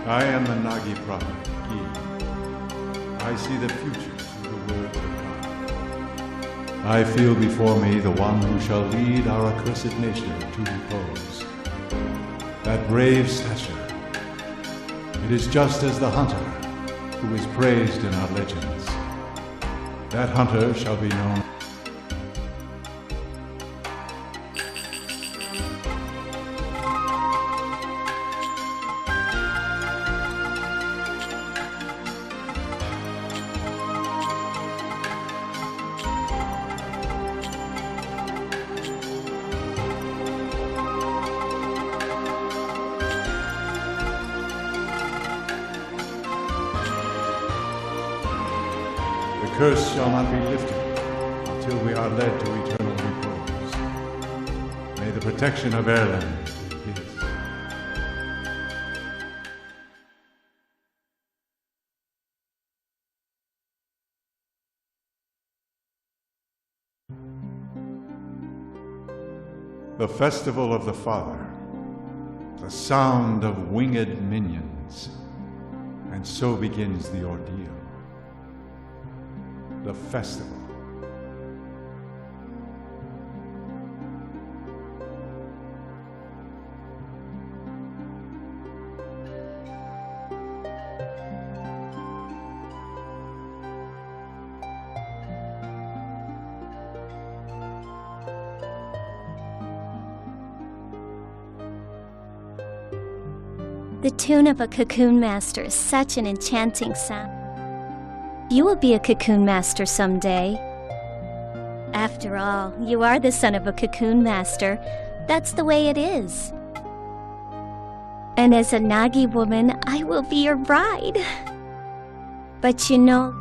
I am the Nagi prophet, Gi. I see the future through the words of God. I feel before me the one who shall lead our accursed nation to repose. That brave stature. It is just as the hunter who is praised in our legends. That hunter shall be known. The curse shall not be lifted until we are led to eternal repose. May the protection of Erland be his. The Festival of the Father, the sound of winged minions, and so begins the ordeal. The festival. The tune of a cocoon master is such an enchanting sound. You will be a cocoon master someday. After all, you are the son of a cocoon master. That's the way it is. And as a Nagi woman, I will be your bride. But you know...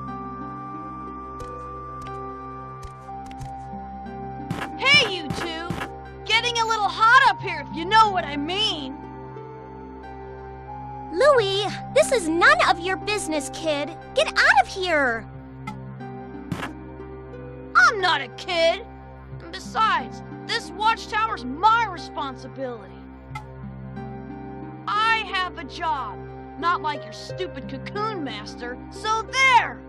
Hey, you two! Getting a little hot up here, if you know what I mean. Louie, this is none of your business, kid. Get out of here! I'm not a kid! And besides, this watchtower's my responsibility. I have a job, not like your stupid cocoon master, so there!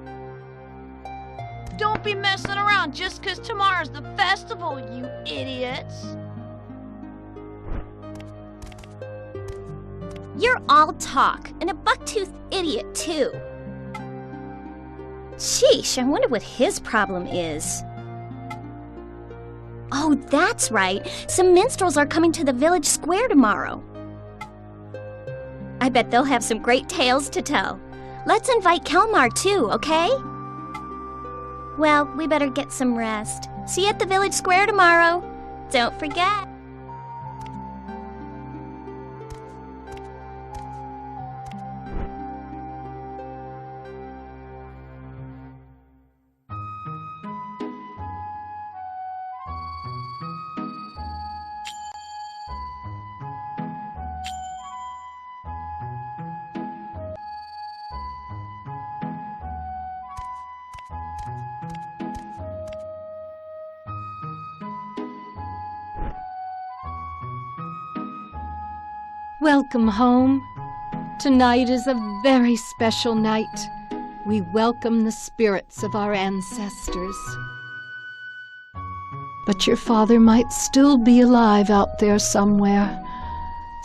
Don't be messing around just 'cause tomorrow's the festival, you idiots! You're all talk, and a buck-toothed idiot, too. Sheesh, I wonder what his problem is. Oh, that's right. Some minstrels are coming to the village square tomorrow. I bet they'll have some great tales to tell. Let's invite Kelmar, too, okay? Well, we better get some rest. See you at the village square tomorrow. Don't forget. Welcome home. Tonight is a very special night. We welcome the spirits of our ancestors. But your father might still be alive out there somewhere,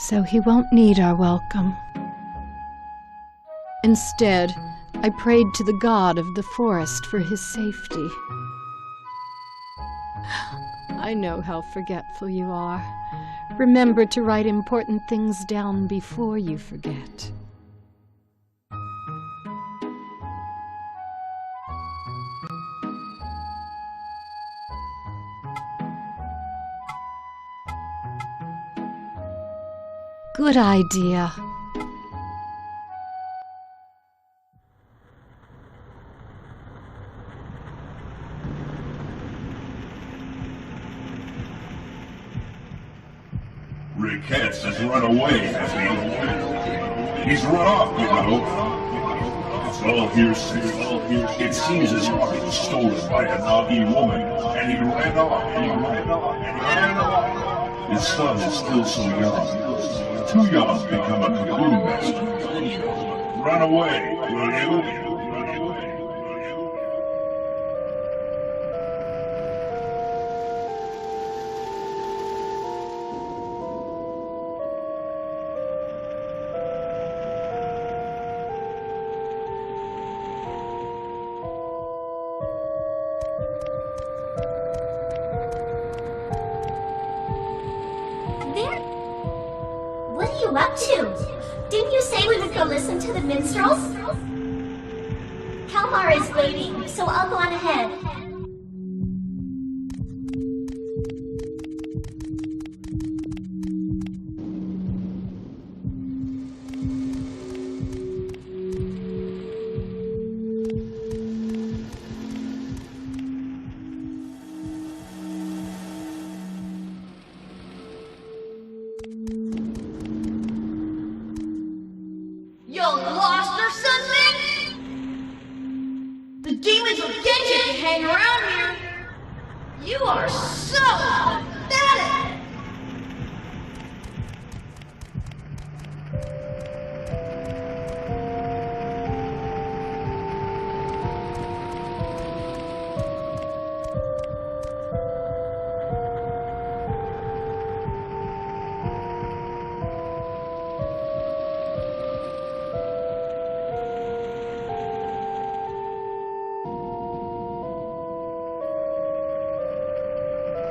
so he won't need our welcome. Instead, I prayed to the god of the forest for his safety. I know how forgetful you are. Remember to write important things down before you forget. Good idea. Ricketts has run away, has he? He's run off, you know. It's all hearsay. It seems his heart was stolen by a Nagi woman, and he ran off. His son is still so young. Too young to become a cocoon master. Run away, will you? What are you up to? Didn't you say we would go listen to the minstrels? Kalmar is waiting, so I'll go on ahead. You lost or something? The demons of Genki can hang around here. You are so pathetic.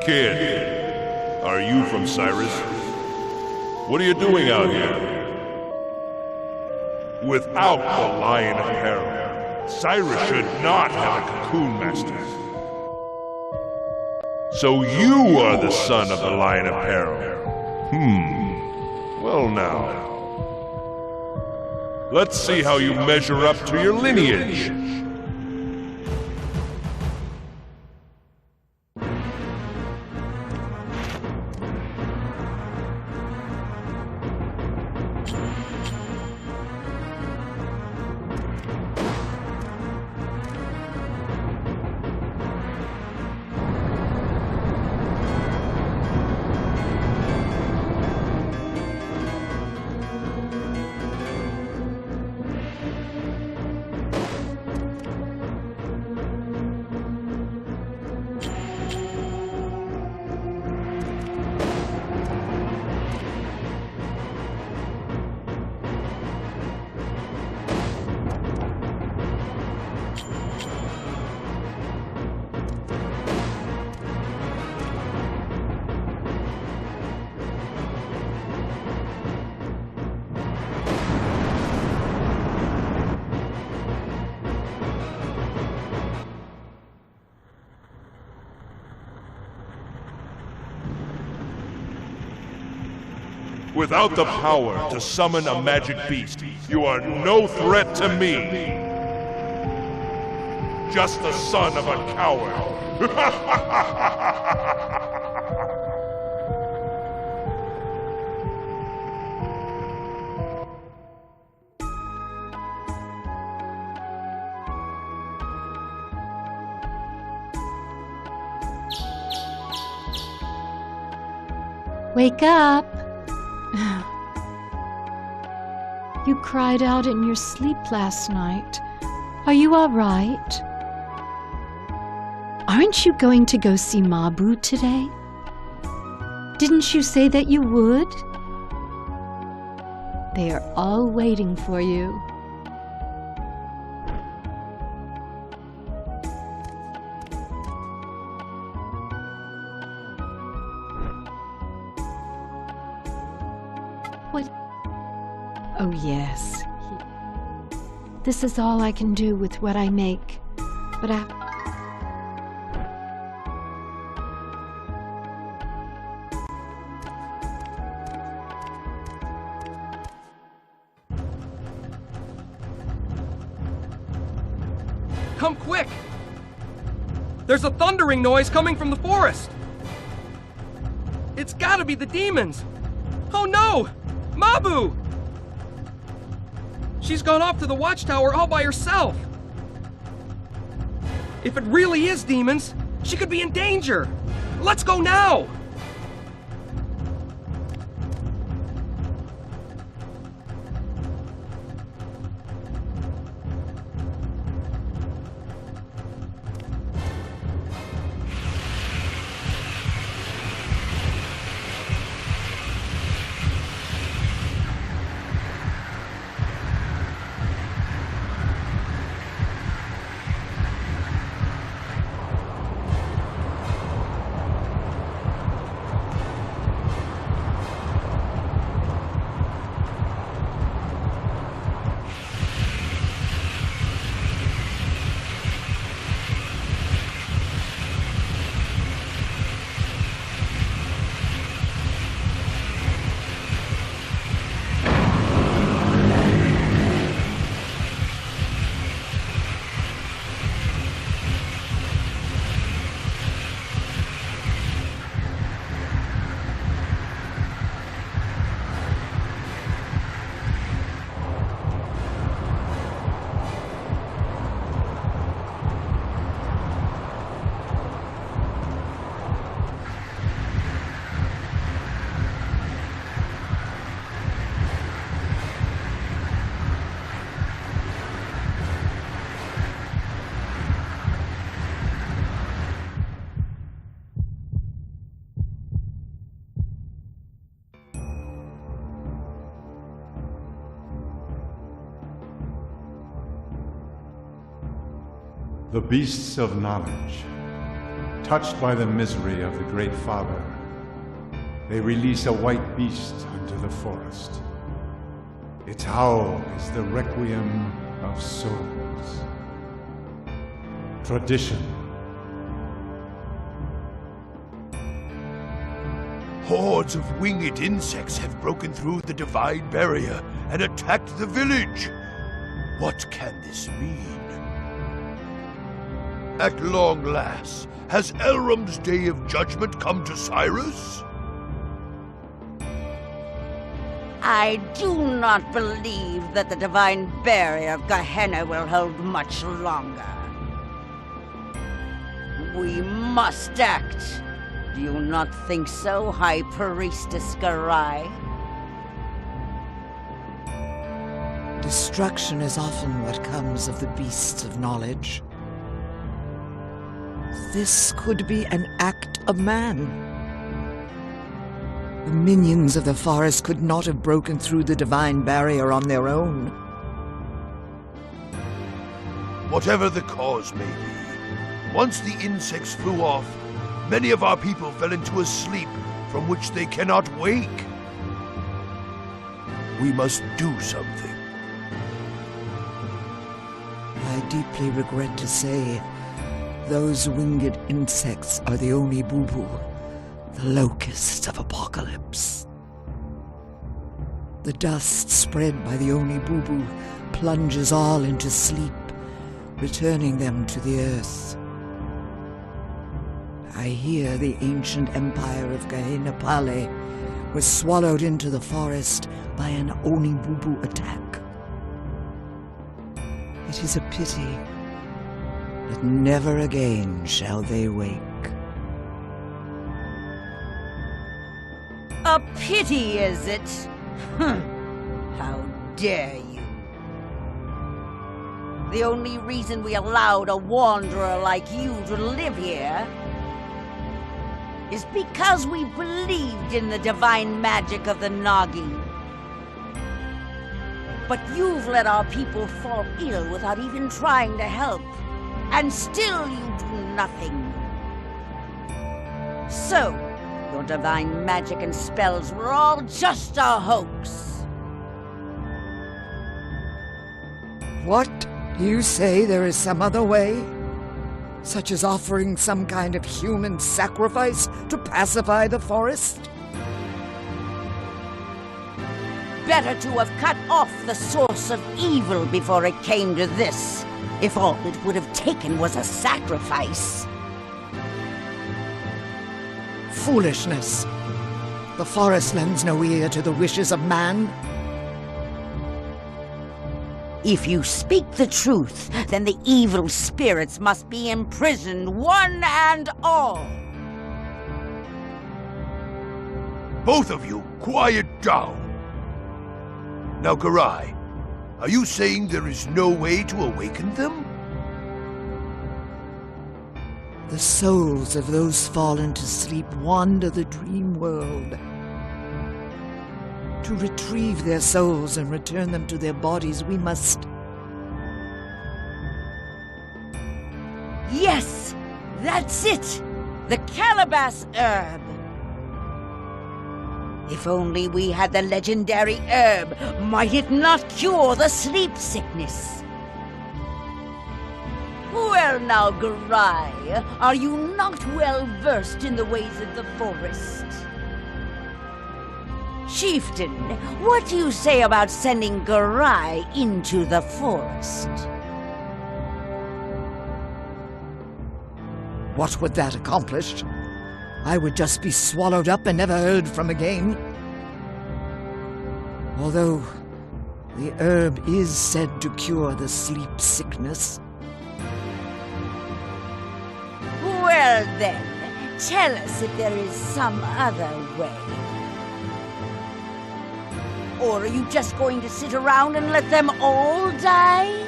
Kid, are you from Cyrus? What are you doing out here? Without the Lion of Peril, Cyrus should not have a cocoon master. So you are the son of the Lion of Peril. Well now. Let's see how you measure up to your lineage. Without the power to summon a magic beast, you are no threat to me. Just the son of a coward. Wake up. You cried out in your sleep last night. Are you all right? Aren't you going to go see Mabu today? Didn't you say that you would? They are all waiting for you. What? Oh, yes. This is all I can do with what I make. But Come quick! There's a thundering noise coming from the forest! It's gotta be the demons! Oh no! Mabu! She's gone off to the watchtower all by herself! If it really is demons, she could be in danger! Let's go now! The beasts of knowledge, touched by the misery of the Great Father, they release a white beast unto the forest. Its howl is the requiem of souls. Tradition. Hordes of winged insects have broken through the divine barrier and attacked the village. What can this mean? At long last, has Elrom's day of judgment come to Cyrus? I do not believe that the divine barrier of Gehenna will hold much longer. We must act. Do you not think so, High Priestess Garai? Destruction is often what comes of the beasts of knowledge. This could be an act of man. The minions of the forest could not have broken through the divine barrier on their own. Whatever the cause may be, once the insects flew off, many of our people fell into a sleep from which they cannot wake. We must do something. I deeply regret to say, those winged insects are the Oni-Bubu, the locust of apocalypse. The dust spread by the Oni-Bubu plunges all into sleep, returning them to the earth. I hear the ancient empire of Gehenna Pale was swallowed into the forest by an Oni-Bubu attack. It is a pity, but never again shall they wake. A pity, is it? How dare you? The only reason we allowed a wanderer like you to live here is because we believed in the divine magic of the Nagi. But you've let our people fall ill without even trying to help, and still you do nothing. So, your divine magic and spells were all just a hoax. What? You say there is some other way? Such as offering some kind of human sacrifice to pacify the forest? Better to have cut off the source of evil before it came to this, if all it would have taken was a sacrifice. Foolishness. The forest lends no ear to the wishes of man. If you speak the truth, then the evil spirits must be imprisoned, one and all. Both of you, quiet down. Now, Garai, are you saying there is no way to awaken them? The souls of those fallen to sleep wander the dream world. To retrieve their souls and return them to their bodies, we must... Yes, that's it! The Calabas herb! If only we had the legendary herb, might it not cure the sleep sickness? Well now, Garai, are you not well versed in the ways of the forest? Chieftain, what do you say about sending Garai into the forest? What would that accomplish? I would just be swallowed up and never heard from again. Although the herb is said to cure the sleep sickness. Well then, tell us if there is some other way. Or are you just going to sit around and let them all die?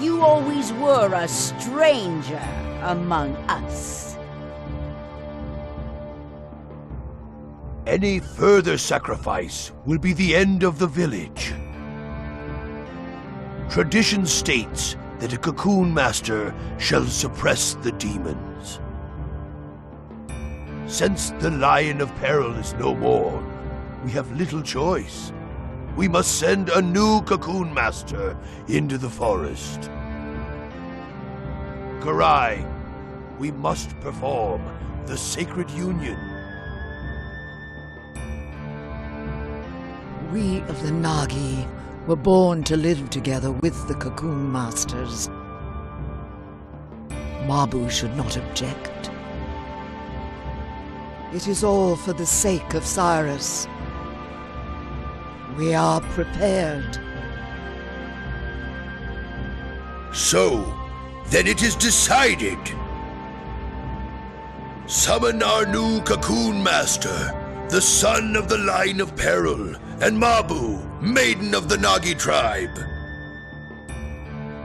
You always were a stranger among us. Any further sacrifice will be the end of the village. Tradition states that a cocoon master shall suppress the demons. Since the Lion of Peril is no more, we have little choice. We must send a new cocoon master into the forest. Garai, we must perform the sacred union. We of the Nagi were born to live together with the cocoon masters. Mabu should not object. It is all for the sake of Cyrus. We are prepared. So, then it is decided. Summon our new cocoon master, the son of the Line of Peril, and Mabu, maiden of the Nagi tribe.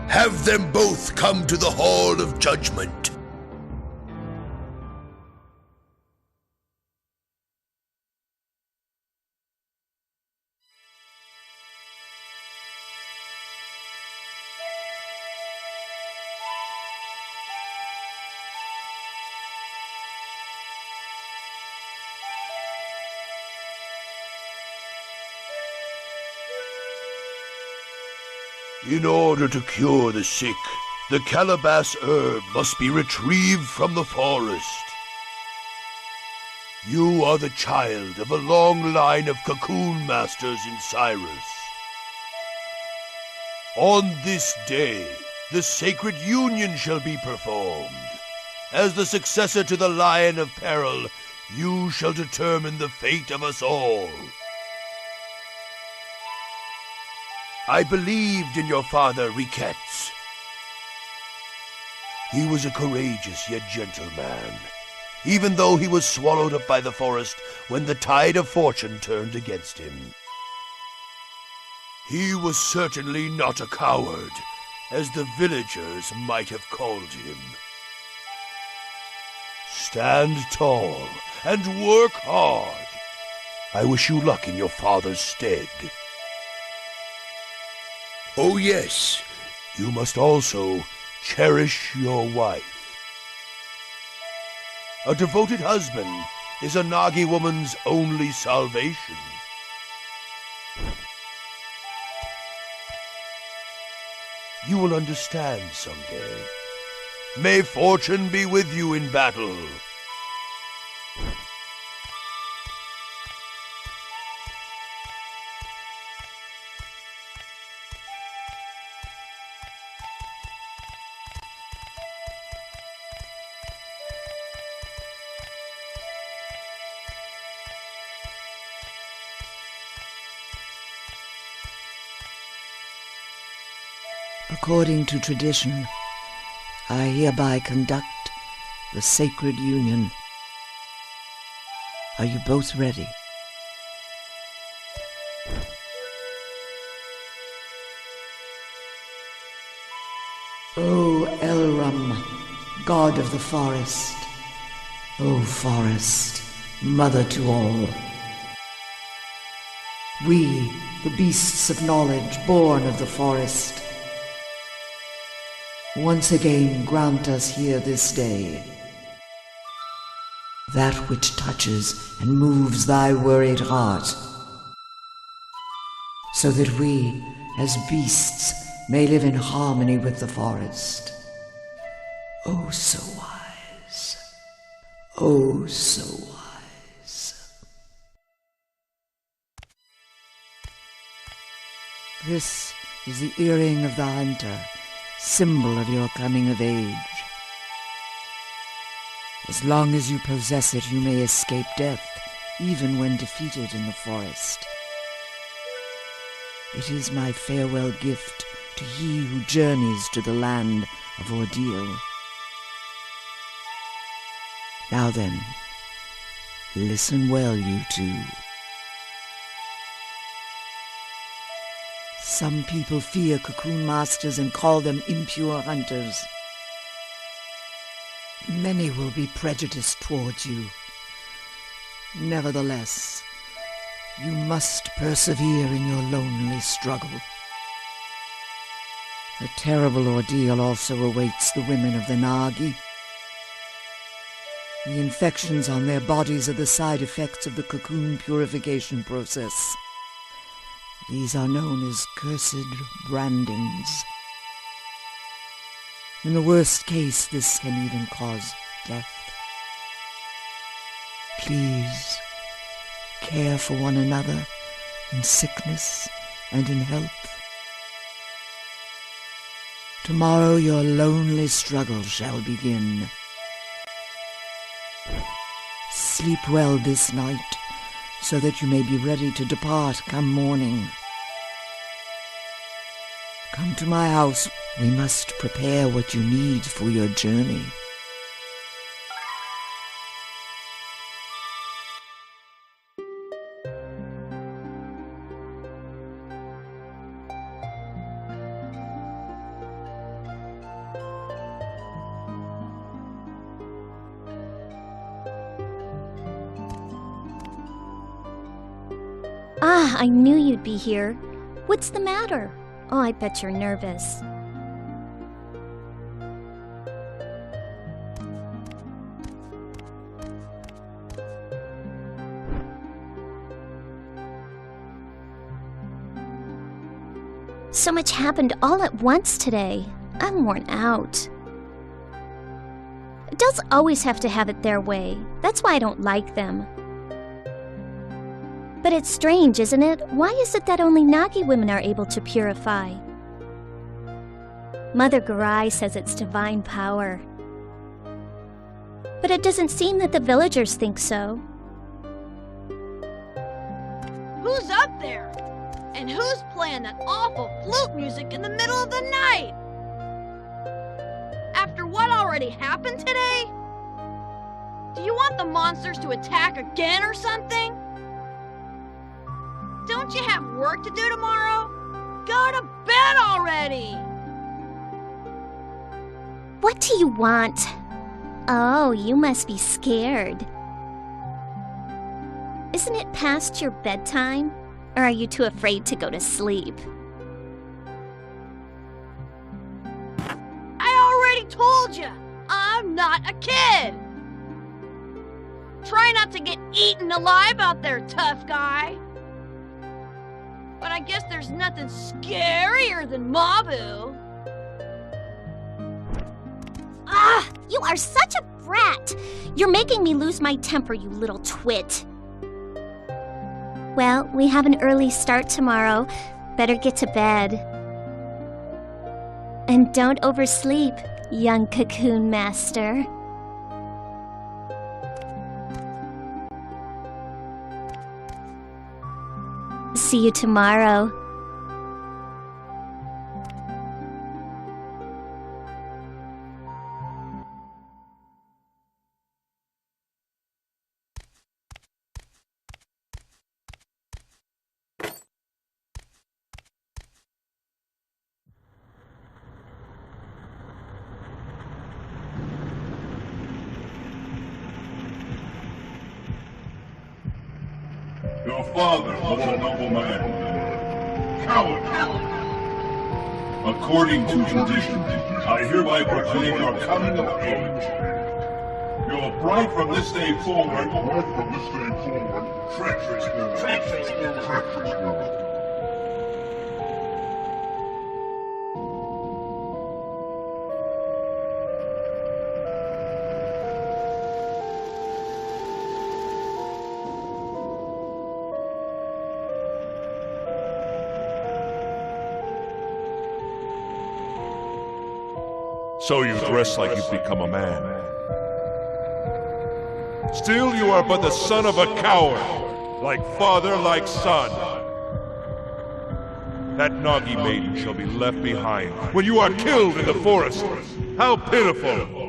Have them both come to the Hall of Judgment. In order to cure the sick, the Calabas herb must be retrieved from the forest. You are the child of a long line of cocoon masters in Cyrus. On this day, the sacred union shall be performed. As the successor to the Lion of Peril, you shall determine the fate of us all. I believed in your father, Riquettes. He was a courageous yet gentle man, even though he was swallowed up by the forest when the tide of fortune turned against him. He was certainly not a coward, as the villagers might have called him. Stand tall and work hard. I wish you luck in your father's stead. Oh yes, you must also cherish your wife. A devoted husband is a Nagi woman's only salvation. You will understand someday. May fortune be with you in battle. According to tradition, I hereby conduct the sacred union. Are you both ready? O Elram, god of the forest, O forest, mother to all. We, the beasts of knowledge, born of the forest, once again grant us here this day that which touches and moves thy worried heart, so that we, as beasts, may live in harmony with the forest. Oh, so wise. Oh, so wise. This is the earring of the hunter, symbol of your coming of age. As long as you possess it, you may escape death, even when defeated in the forest. It is my farewell gift to he who journeys to the land of ordeal. Now then, listen well, you two. Some people fear cocoon masters and call them impure hunters. Many will be prejudiced towards you. Nevertheless, you must persevere in your lonely struggle. A terrible ordeal also awaits the women of the Nagi. The infections on their bodies are the side effects of the cocoon purification process. These are known as cursed brandings. In the worst case, this can even cause death. Please, care for one another in sickness and in health. Tomorrow your lonely struggle shall begin. Sleep well this night, so that you may be ready to depart come morning. Come to my house. We must prepare what you need for your journey. Ah, I knew you'd be here. What's the matter? Oh, I bet you're nervous. So much happened all at once today. I'm worn out. Adults always have to have it their way. That's why I don't like them. But it's strange, isn't it? Why is it that only Nagi women are able to purify? Mother Garai says it's divine power. But it doesn't seem that the villagers think so. Who's up there? And who's playing that awful flute music in the middle of the night? After what already happened today? Do you want the monsters to attack again or something? Don't you have work to do tomorrow? Go to bed already! What do you want? Oh, you must be scared. Isn't it past your bedtime? Or are you too afraid to go to sleep? I already told you, I'm not a kid! Try not to get eaten alive out there, tough guy. But I guess there's nothing scarier than Mabu. Ah, you are such a brat! You're making me lose my temper, you little twit. Well, we have an early start tomorrow. Better get to bed. And don't oversleep, young Cocoon Master. See you tomorrow. Your father was a noble man. Coward. According to tradition, I hereby proclaim your coming of age. Your bride from this day forward, treacherous girl. So you dress like you've become a man. Still, you are but the son of a coward, like father, like son. That Nagi maiden shall be left behind when you are killed in the forest. How pitiful!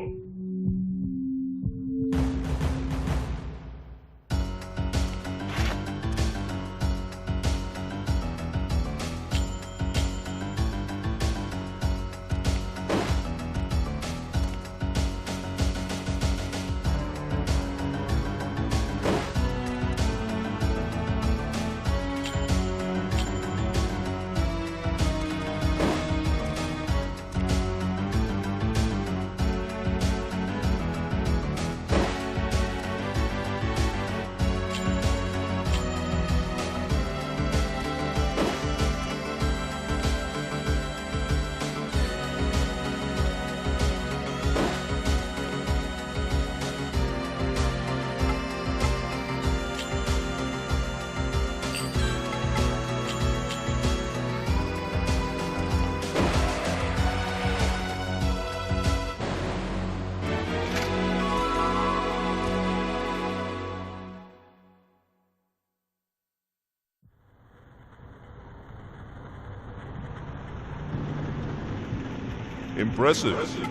Impressive.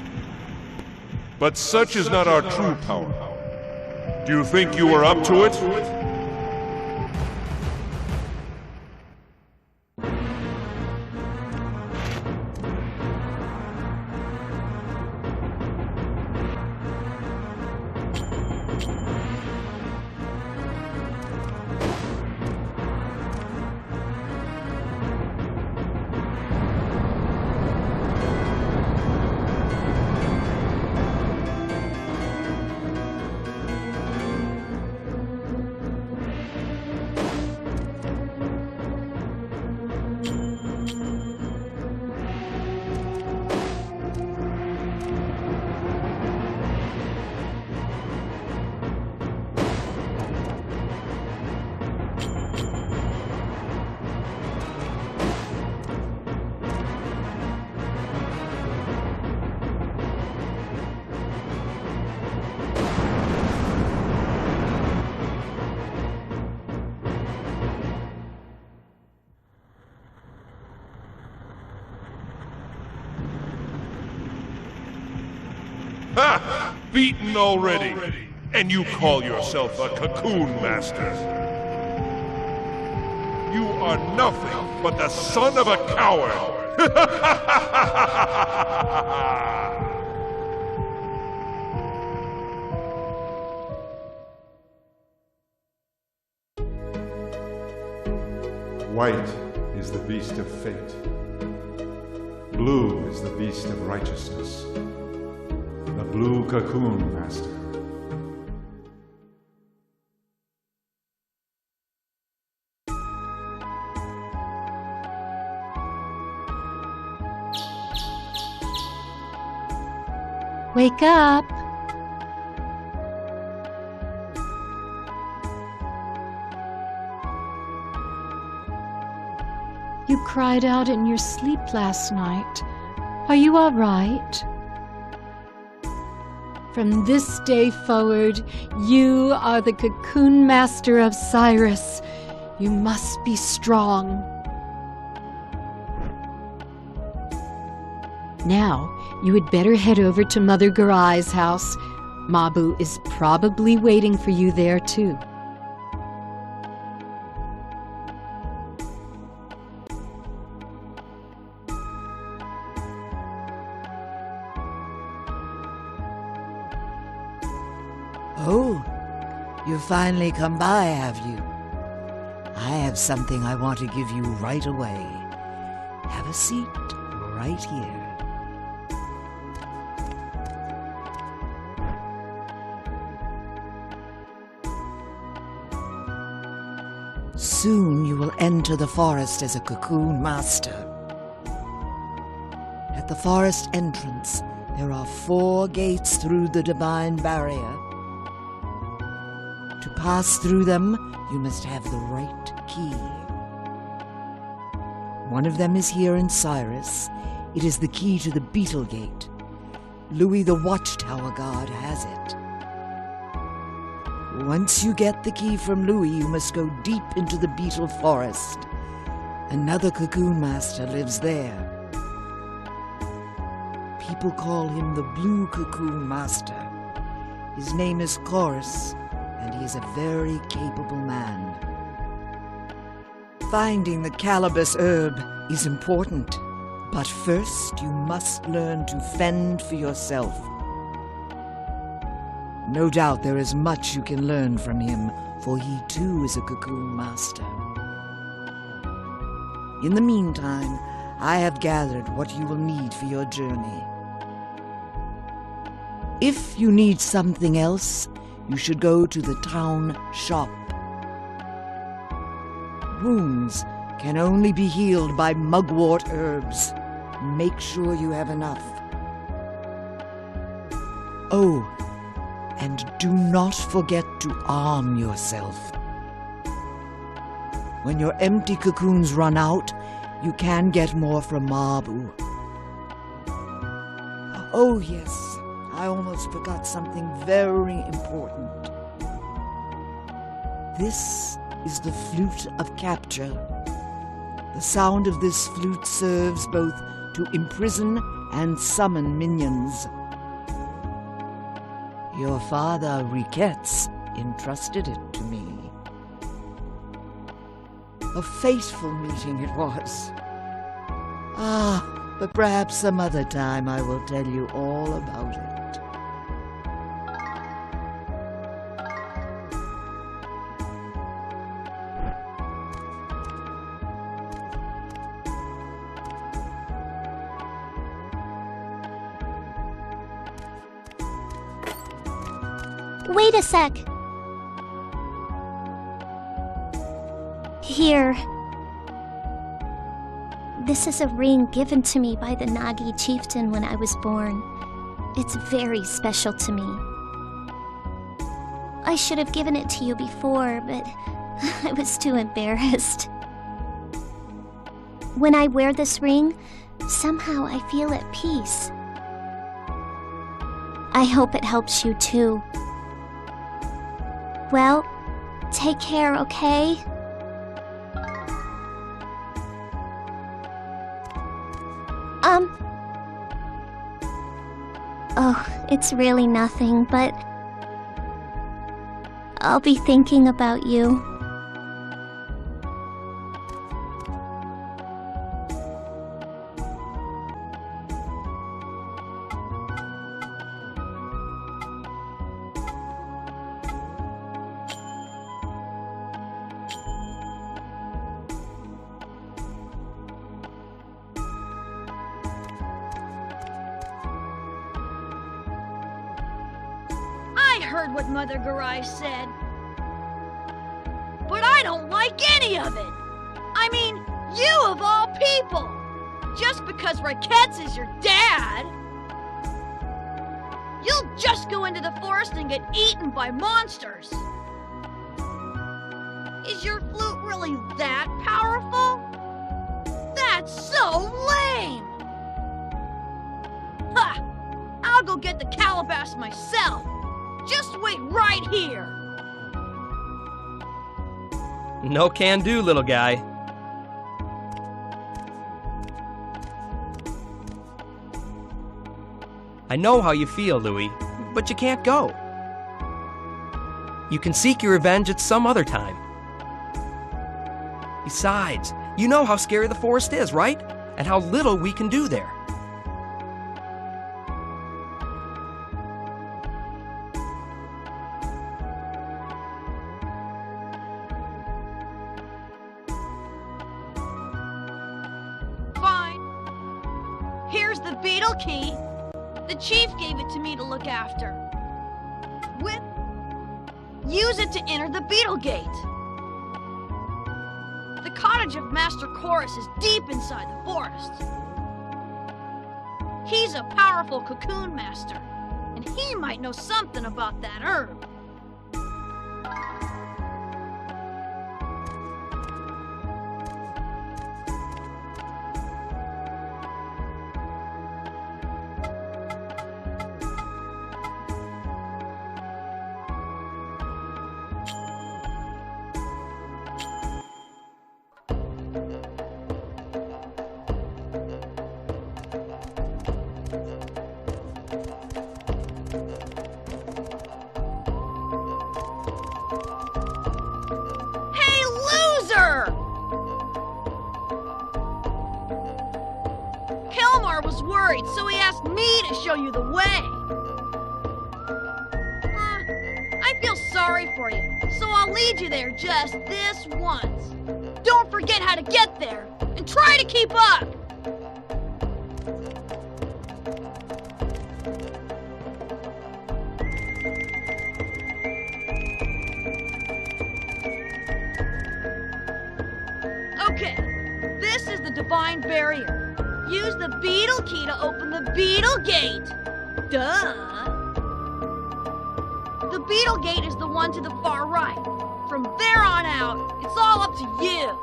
But such is not our true power. Do you think you are up to it? Ha! Beaten already! And you call yourself a Cocoon Master? You are nothing but the son of a coward! White is the beast of fate. Blue is the beast of righteousness. The Blue Cocoon Master. Wake up! You cried out in your sleep last night. Are you all right? From this day forward, you are the Cocoon Master of Cyrus. You must be strong. Now, you had better head over to Mother Garai's house. Mabu is probably waiting for you there, too. Oh, you've finally come by, have you? I have something I want to give you right away. Have a seat right here. Soon you will enter the forest as a Cocoon Master. At the forest entrance, there are 4 gates through the Divine Barrier. To pass through them, you must have the right key. One of them is here in Cyrus. It is the key to the Beetle Gate. Louis the Watchtower Guard has it. Once you get the key from Louis, you must go deep into the Beetle Forest. Another Cocoon Master lives there. People call him the Blue Cocoon Master. His name is Chorus, and he is a very capable man. Finding the Calabas herb is important, but first you must learn to fend for yourself. No doubt there is much you can learn from him, for he too is a Cocoon Master. In the meantime, I have gathered what you will need for your journey. If you need something else, you should go to the town shop. Wounds can only be healed by mugwort herbs. Make sure you have enough. Oh, and do not forget to arm yourself. When your empty cocoons run out, you can get more from Mabu. Oh yes, I almost forgot something very important. This is the Flute of Capture. The sound of this flute serves both to imprison and summon minions. Your father, Riquette's, entrusted it to me. A fateful meeting it was. But perhaps some other time I will tell you all about it. Wait a sec. Here. This is a ring given to me by the Nagi chieftain when I was born. It's very special to me. I should have given it to you before, but I was too embarrassed. When I wear this ring, somehow I feel at peace. I hope it helps you too. Well, take care, okay? Oh, it's really nothing, but I'll be thinking about you. heard what Mother Garai said. But I don't like any of it. I mean, you of all people. Just because Riquettes is your dad. You'll just go into the forest and get eaten by monsters. Is your flute really that powerful? That's so lame! Ha! I'll go get the Calabas myself. Just wait right here. No can do, little guy. I know how you feel, Louis, but you can't go. You can seek your revenge at some other time. Besides, you know how scary the forest is, right? And how little we can do there. Fine. Here's the beetle key. The chief gave it to me to look after. Use it to enter the beetle gate. The cottage of Master Chorus is deep inside the forest. He's a powerful cocoon master, and he might know something about that herb. So he asked me to show you the way. I feel sorry for you, so I'll lead you there just this once. Don't forget how to get there, and try to keep up! Okay, this is the Divine Barrier. Use the beetle key to open the beetle gate. Duh. The beetle gate is the one to the far right. From there on out, it's all up to you.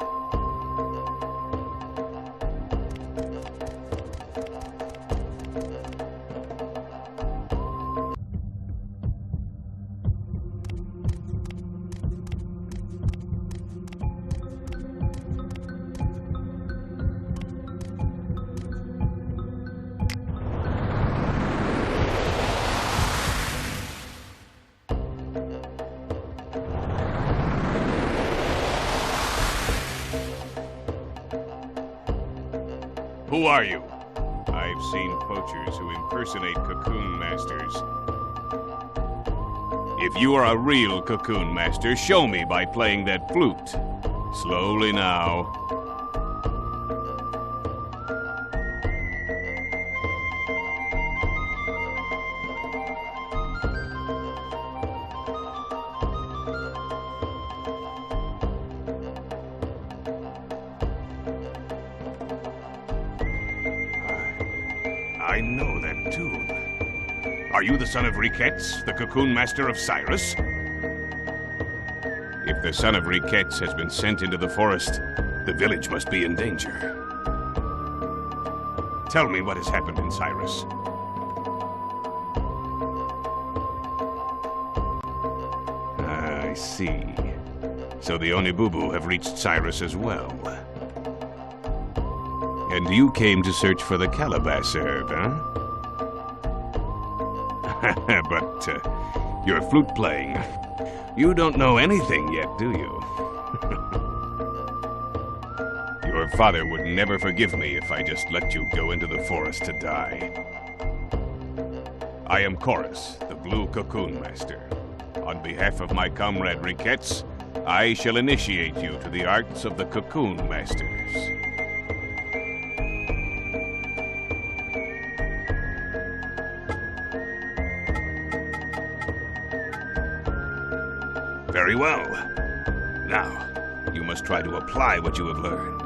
Who are you? I've seen poachers who impersonate cocoon masters. If you are a real cocoon master, show me by playing that flute. Slowly now. I know that tune. Are you the son of Riquettes, the cocoon master of Cyrus? If the son of Riquettes has been sent into the forest, the village must be in danger. Tell me what has happened in Cyrus. I see. So the Onibubu have reached Cyrus as well. And you came to search for the Calabas herb, huh? But you're flute playing. You don't know anything yet, do you? Your father would never forgive me if I just let you go into the forest to die. I am Chorus, the Blue Cocoon Master. On behalf of my comrade Riquettes, I shall initiate you to the arts of the Cocoon Masters. Very well. Now, you must try to apply what you have learned.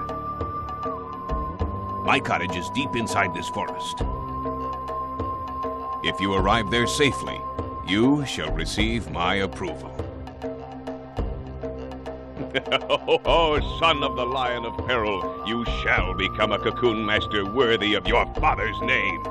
My cottage is deep inside this forest. If you arrive there safely, you shall receive my approval. Oh, son of the Lion of Peril, you shall become a cocoon master worthy of your father's name.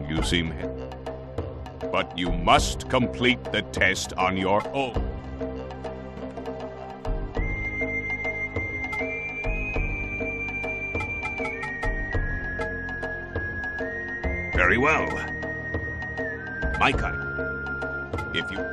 You seem hit. But you must complete the test on your own. Very well. My kind. If you...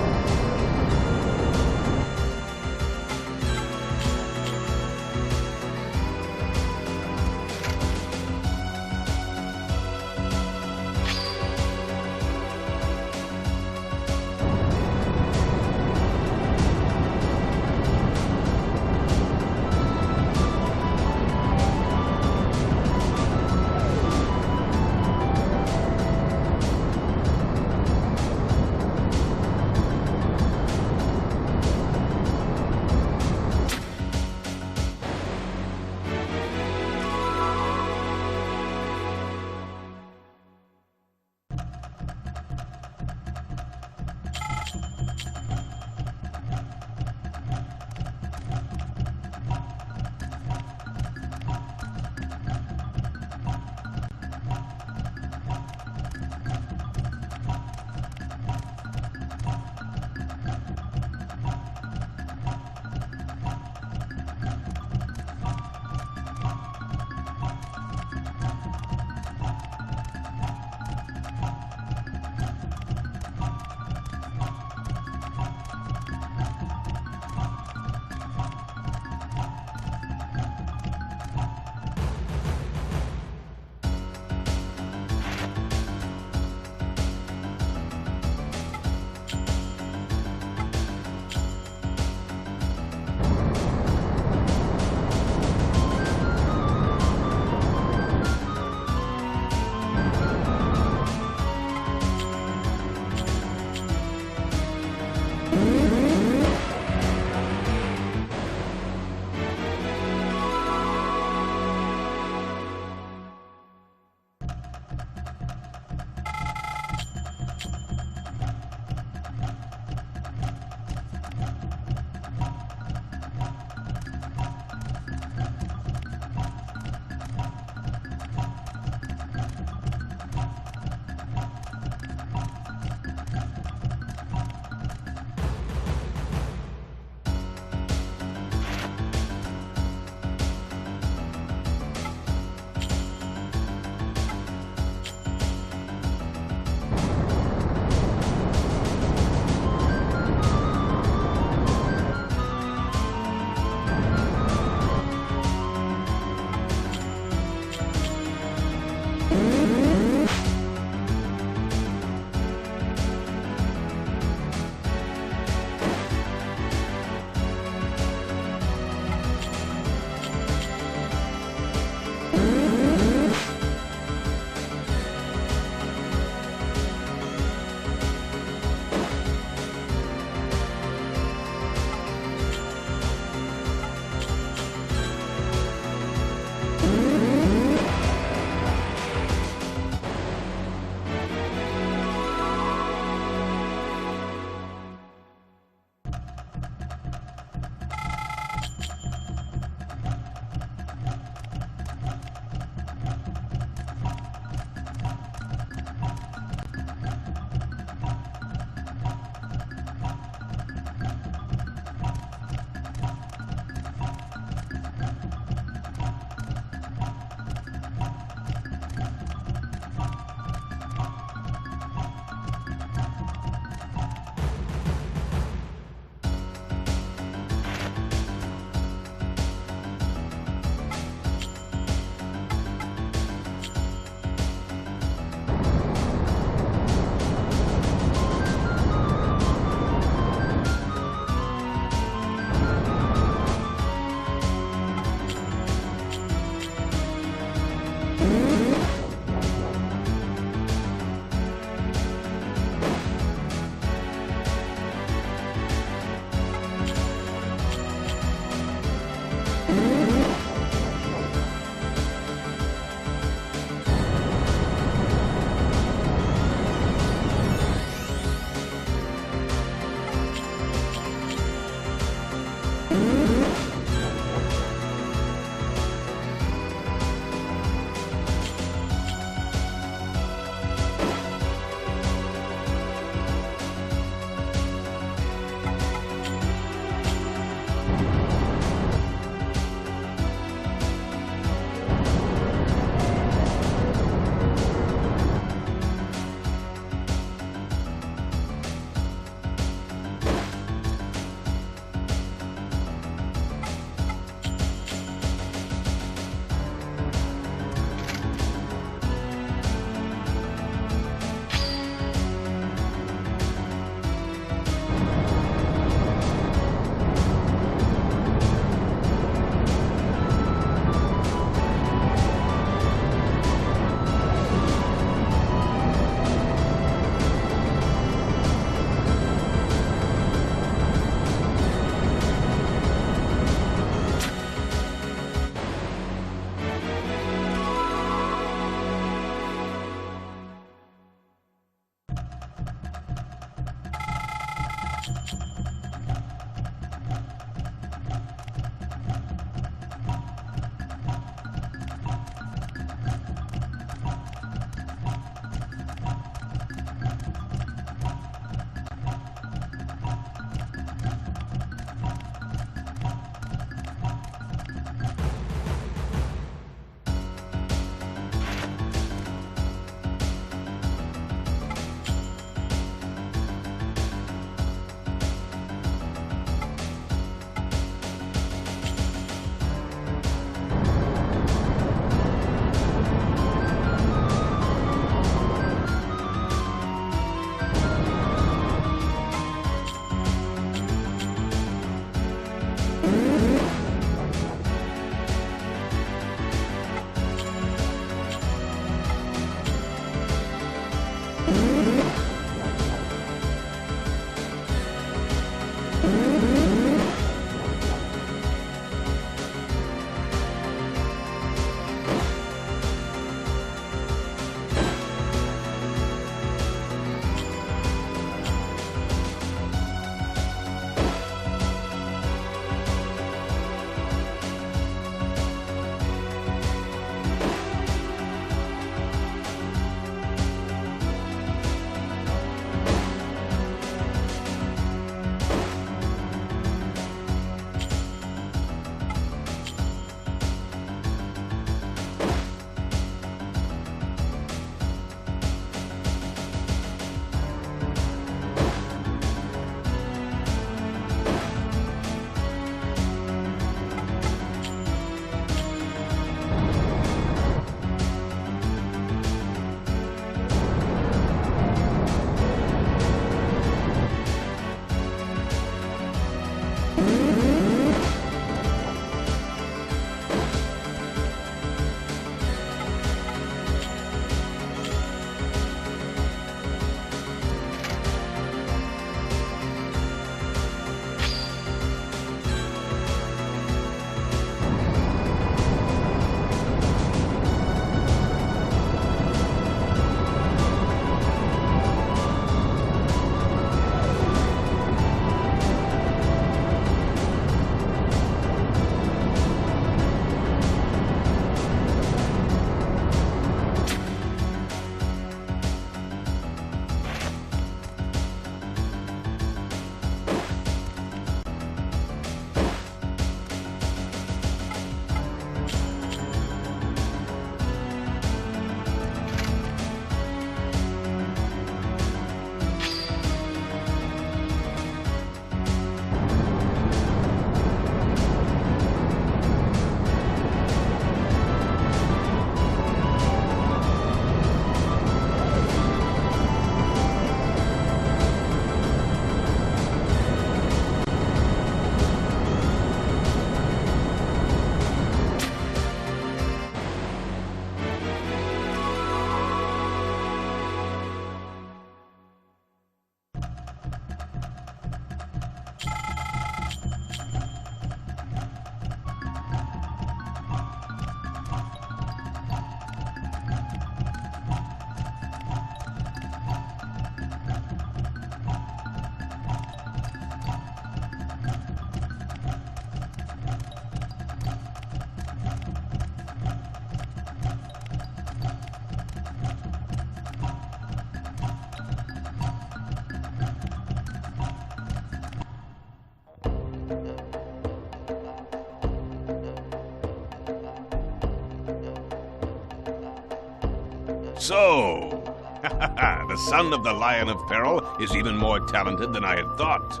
So, the son of the Lion of Peril is even more talented than I had thought.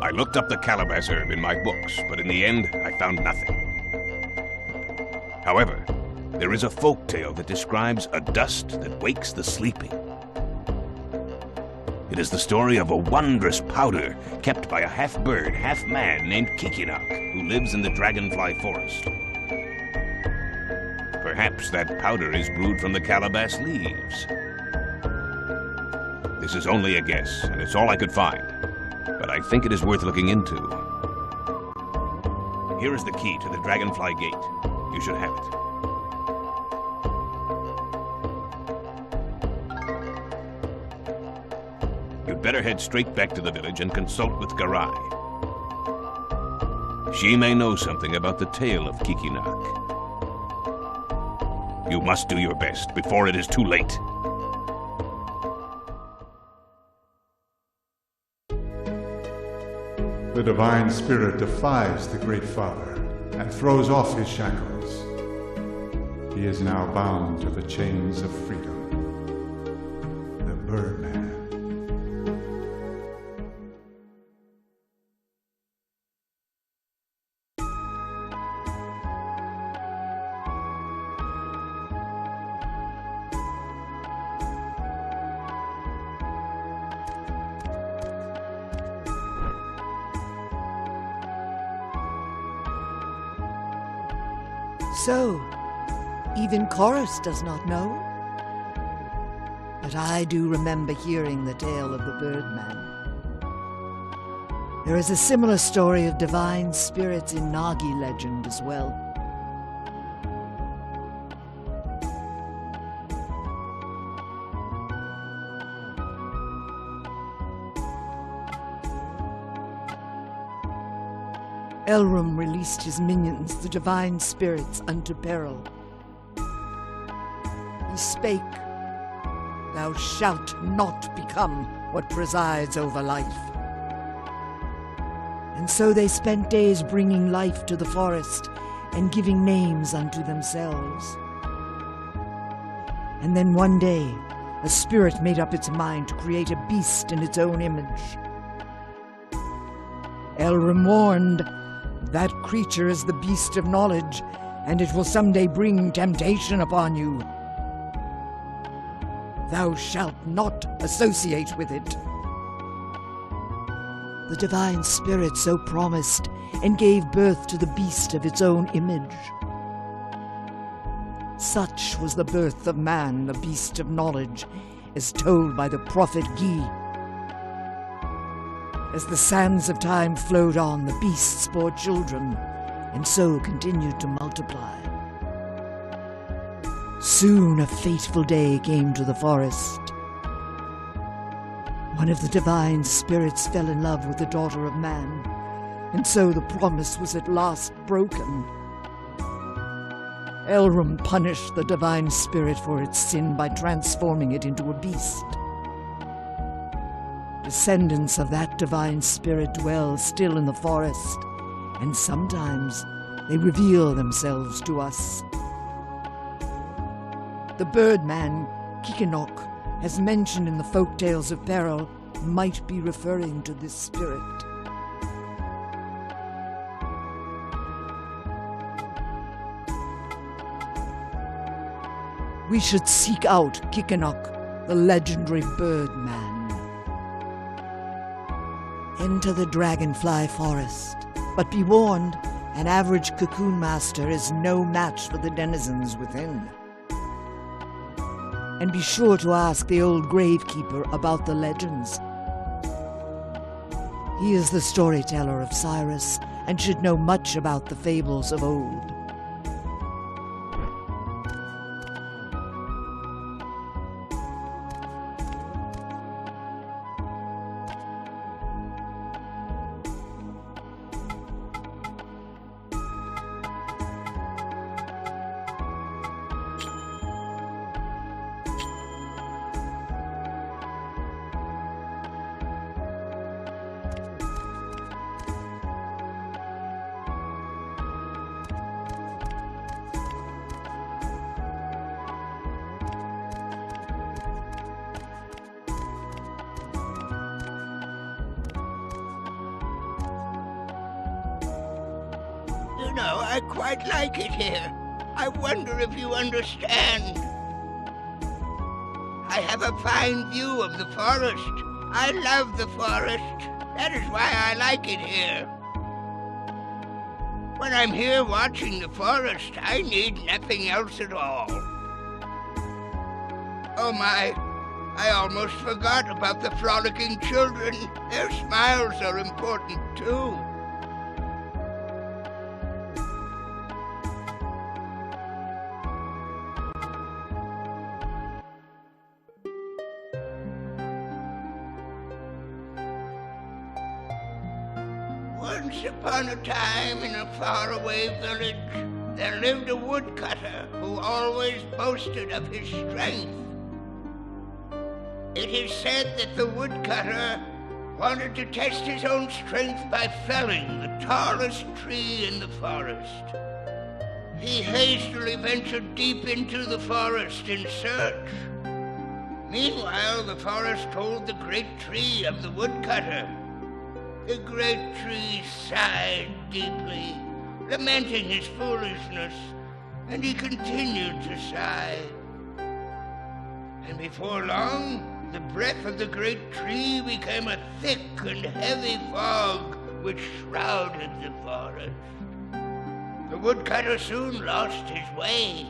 I looked up the Calabas herb in my books, but in the end, I found nothing. However, there is a folk tale that describes a dust that wakes the sleeping. It is the story of a wondrous powder kept by a half-bird, half-man named Kikinok, who lives in the Dragonfly Forest. Perhaps that powder is brewed from the Calabas leaves. This is only a guess, and it's all I could find. But I think it is worth looking into. Here is the key to the Dragonfly Gate. You should have it. You'd better head straight back to the village and consult with Garai. She may know something about the tale of Kikinok. You must do your best before it is too late. The Divine Spirit defies the Great Father and throws off his shackles. He is now bound to the chains of freedom. The Birdman. So, even Chorus does not know? But I do remember hearing the tale of the Birdman. There is a similar story of divine spirits in Nagi legend as well. Elrum released his minions, the divine spirits, unto peril. He spake, "Thou shalt not become what presides over life." And so they spent days bringing life to the forest and giving names unto themselves. And then one day, a spirit made up its mind to create a beast in its own image. Elrum warned, "That creature is the beast of knowledge, and it will someday bring temptation upon you. Thou shalt not associate with it." The divine spirit so promised and gave birth to the beast of its own image. Such was the birth of man, the beast of knowledge, as told by the prophet Gi. As the sands of time flowed on, the beasts bore children, and so continued to multiply. Soon a fateful day came to the forest. One of the divine spirits fell in love with the daughter of man, and so the promise was at last broken. Elrum punished the divine spirit for its sin by transforming it into a beast. Descendants of that divine spirit dwell still in the forest, and sometimes they reveal themselves to us. The Birdman, Kikinok, as mentioned in the folk tales of peril, might be referring to this spirit. We should seek out Kikinok, the legendary Birdman. Enter the Dragonfly Forest, but be warned, an average cocoon master is no match for the denizens within. And be sure to ask the old gravekeeper about the legends. He is the storyteller of Cyrus and should know much about the fables of old. You know, I quite like it here. I wonder if you understand. I have a fine view of the forest. I love the forest. That is why I like it here. When I'm here watching the forest, I need nothing else at all. Oh my, I almost forgot about the frolicking children. Their smiles are important too. Once upon a time, in a faraway village, there lived a woodcutter who always boasted of his strength. It is said that the woodcutter wanted to test his own strength by felling the tallest tree in the forest. He hastily ventured deep into the forest in search. Meanwhile, the forest told the great tree of the woodcutter. The great tree sighed deeply, lamenting his foolishness, and he continued to sigh. And before long, the breath of the great tree became a thick and heavy fog which shrouded the forest. The woodcutter soon lost his way.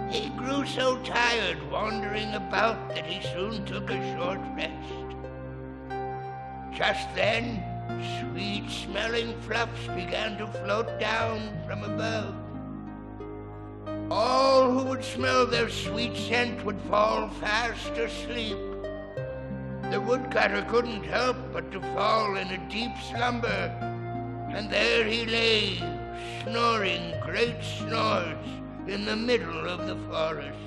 He grew so tired wandering about that he soon took a short rest. Just then, sweet-smelling fluffs began to float down from above. All who would smell their sweet scent would fall fast asleep. The woodcutter couldn't help but to fall in a deep slumber, and there he lay, snoring great snores in the middle of the forest.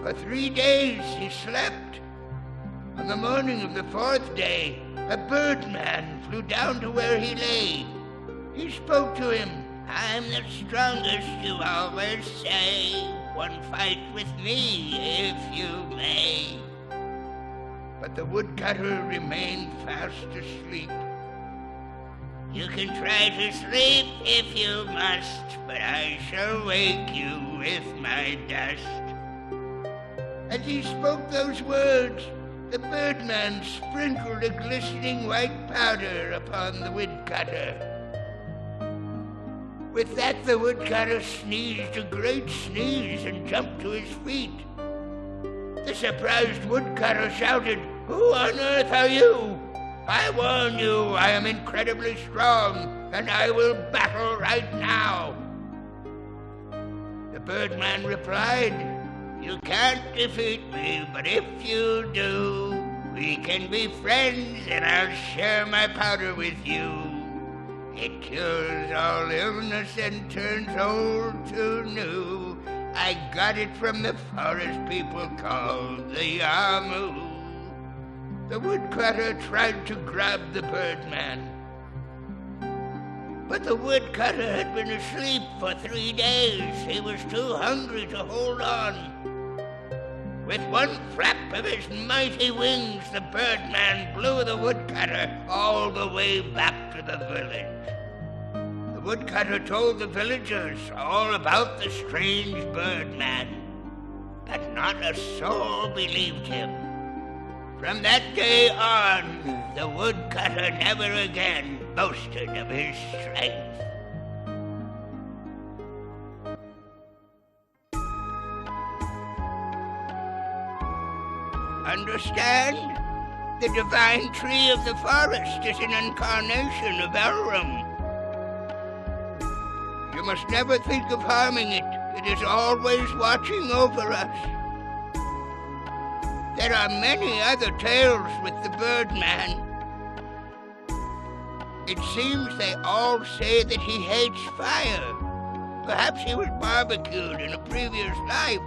For 3 days he slept. On the morning of the 4th day, a birdman flew down to where he lay. He spoke to him. "I'm the strongest, you always say. One fight with me, if you may." But the woodcutter remained fast asleep. "You can try to sleep if you must, but I shall wake you with my dust." As he spoke those words, the birdman sprinkled a glistening white powder upon the woodcutter. With that, the woodcutter sneezed a great sneeze and jumped to his feet. The surprised woodcutter shouted, "Who on earth are you? I warn you, I am incredibly strong, and I will battle right now." The birdman replied, "You can't defeat me, but if you do, we can be friends and I'll share my powder with you. It cures all illness and turns old to new. I got it from the forest people called the Yamu." The woodcutter tried to grab the birdman, but the woodcutter had been asleep for 3 days. He was too hungry to hold on. With one flap of his mighty wings, the birdman blew the woodcutter all the way back to the village. The woodcutter told the villagers all about the strange birdman, but not a soul believed him. From that day on, the woodcutter never again boasted of his strength. Understand? The divine tree of the forest is an incarnation of Elrum. You must never think of harming it. It is always watching over us. There are many other tales with the birdman. It seems they all say that he hates fire. Perhaps he was barbecued in a previous life.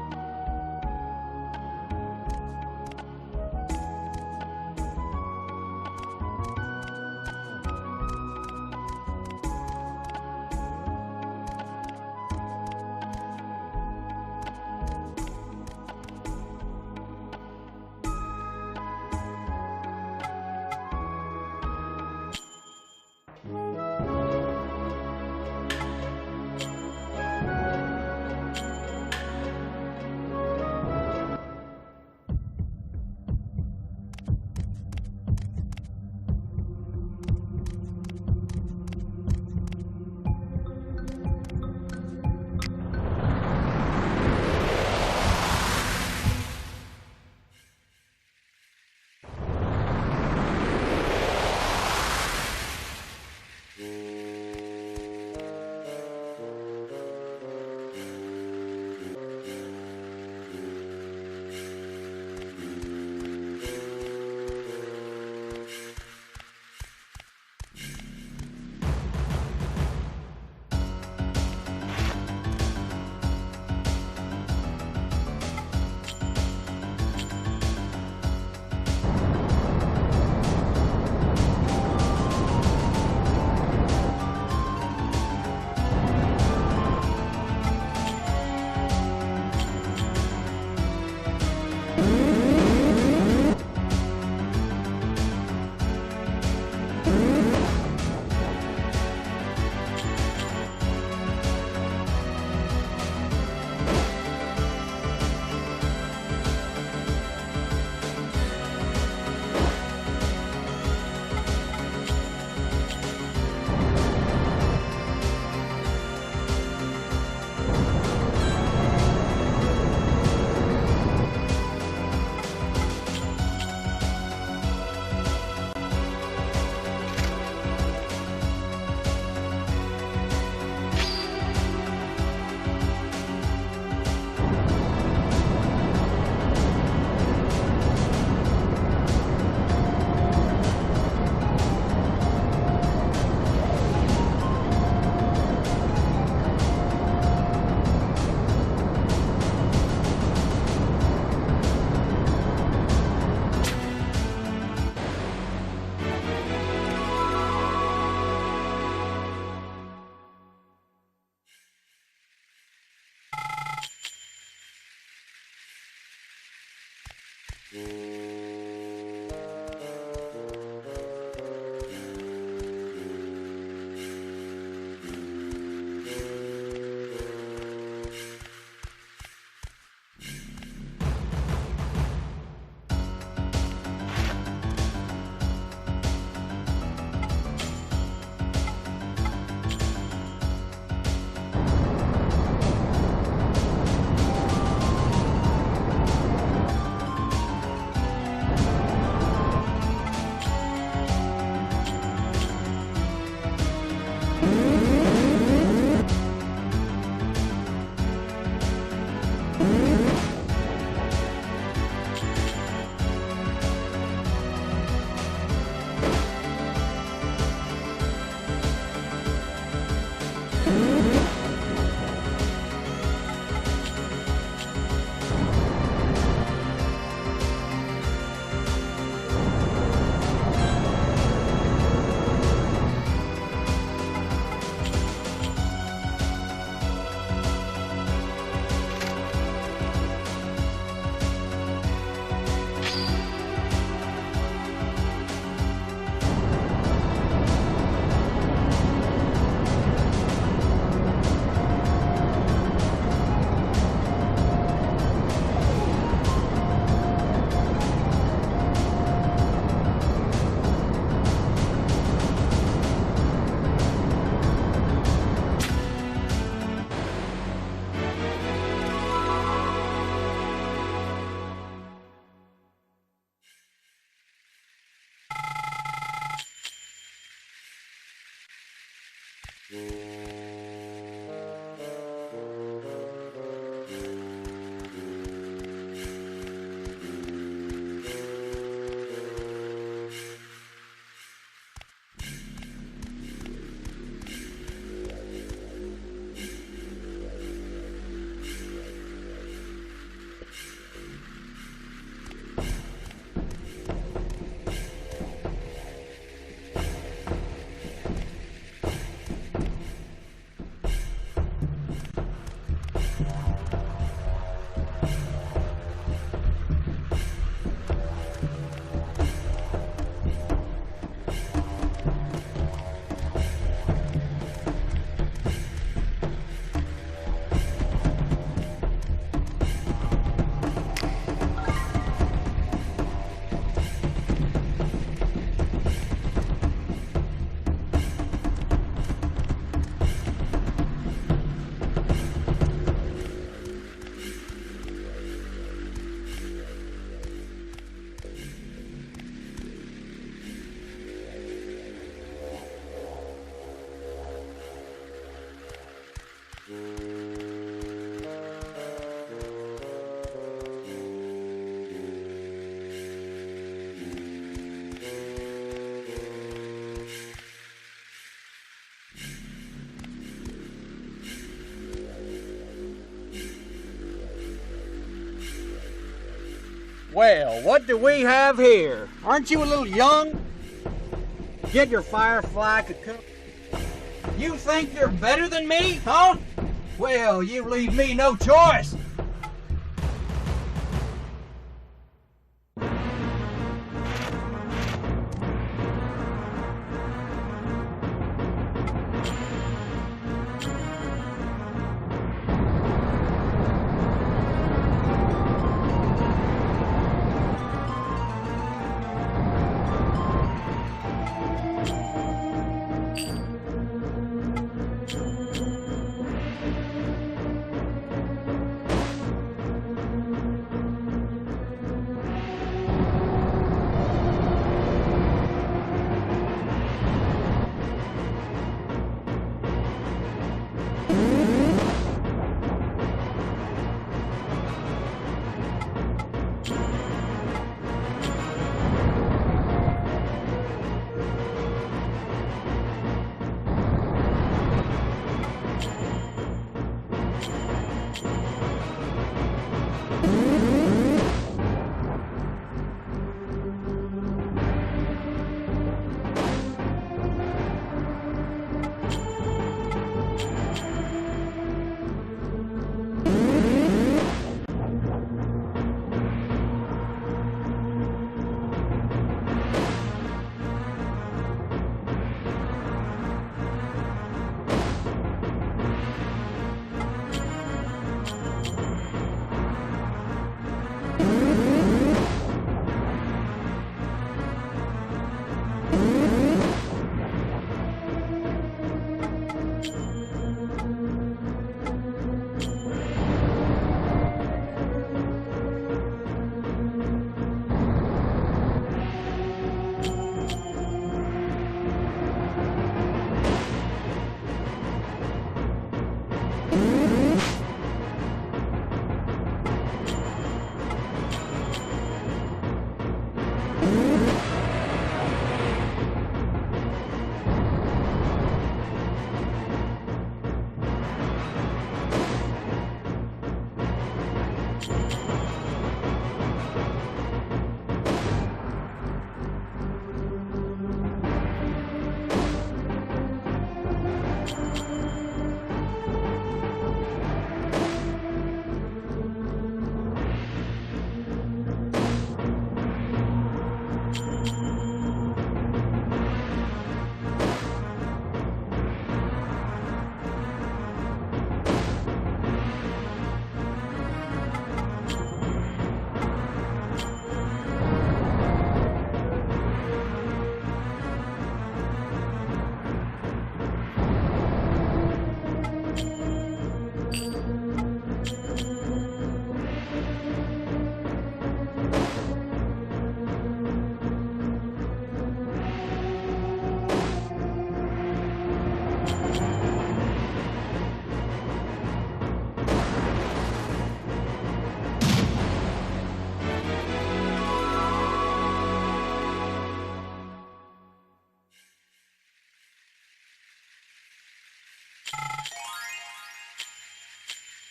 Well, what do we have here? Aren't you a little young? Get your firefly cocoon. You think you're better than me, huh? Well, you leave me no choice.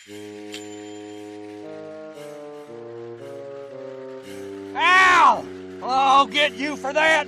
Ow! I'll get you for that!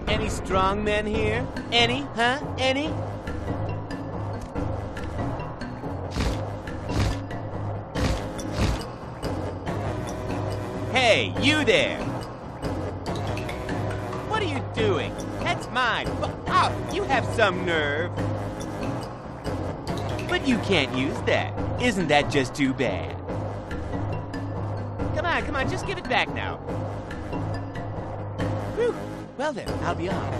Any strong men here? Any, huh? Any? Hey, you there! What are you doing? That's mine. Oh, you have some nerve. But you can't use that. Isn't that just too bad? Come on, just give it back now. Whew. Well then, I'll be off.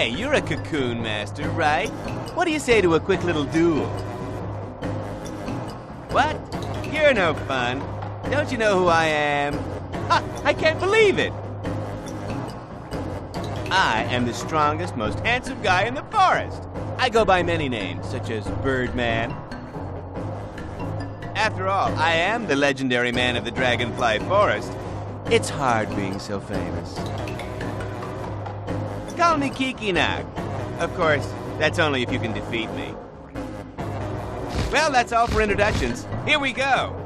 Hey, you're a cocoon master, right? What do you say to a quick little duel? What? You're no fun. Don't you know who I am? Ha! I can't believe it! I am the strongest, most handsome guy in the forest. I go by many names, such as Birdman. After all, I am the legendary man of the Dragonfly Forest. It's hard being so famous. Call me Kikinak. Of course, that's only if you can defeat me. Well, that's all for introductions. Here we go.